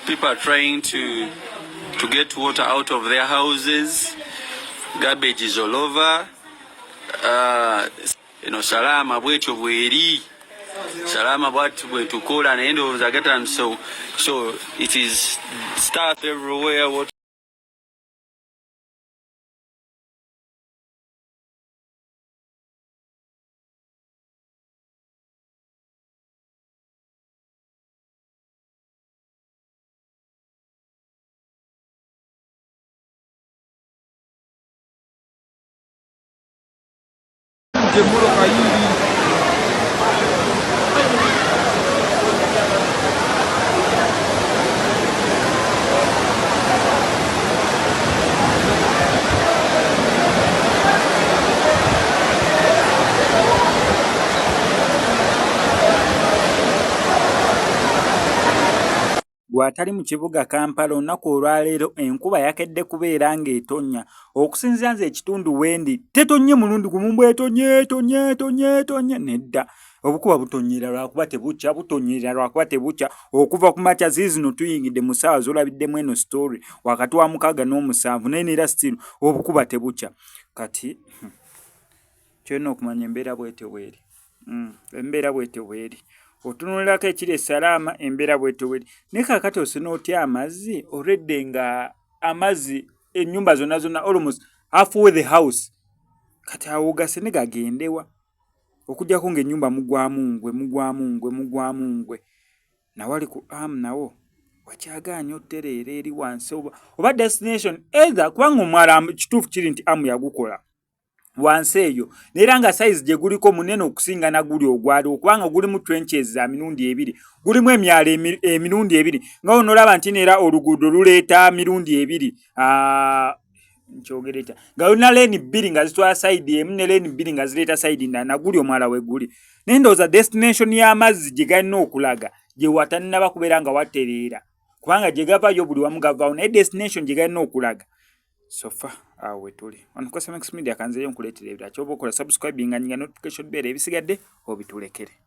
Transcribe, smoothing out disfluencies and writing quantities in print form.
people are trying to get water out of their houses. Garbage is all over. Salama bwetyo bweri. Salama bwatu bwetukola naye ndowooza gata so it is stuff everywhere. What Bw'atali mu kibuga Kampala olunaku olwaleero enkuba yakedde kubeera ng'etonnya okusinziira nze ekitundu wendi tetonnye mulundi gumu tonye nedda obukuba butonyera lwakuba tebukya butonyera lwakuba tebukya okuva ku makya zino tuyingidde mu ssaawa z'olabiddemu eno story wakati wa 6 n'omusanvu naye neera still obukuba tebukya kati kyonna okumanya embeera bwete bweri embeera bwete bweri otunulirako ekiri esalaama embeera bwete bweri naye kaakati osena otya amazzi already nga amazzi ennyumba zonna almost halfway the house kati awo gasene gagendewa okujjako ng'ennyumba mugwamu ngwe nawali ku nawo wakyagaanya ottereera eri wansi oba destination either kubanga omwala kituufu kiri nti yagukola wansi eyo neera nga size gye guliko munene okusinga na guli ogwali okubanga gulimu trenches za mirundi 2 gulimu emyalo emirundi 2 nga onolaba nti neera oluguudo luleeta mirundi 2 nchogereta nga olina lane 2 nga zitwala side emu ne lane 2 nga zireeta side ndala na guli omwala we guli naye ndowooza destination y'amazzi gye galina okulaga gye watanaba kubeera nga watereera kubanga gye gavayo buli wamu gavaawo naye destination gye galina okulaga sofa awe tuli on Cosmix Media kanzeyo nkuleetera ebirala ky'oba okola subscribing nga notification bell ebisigadde obitulekere.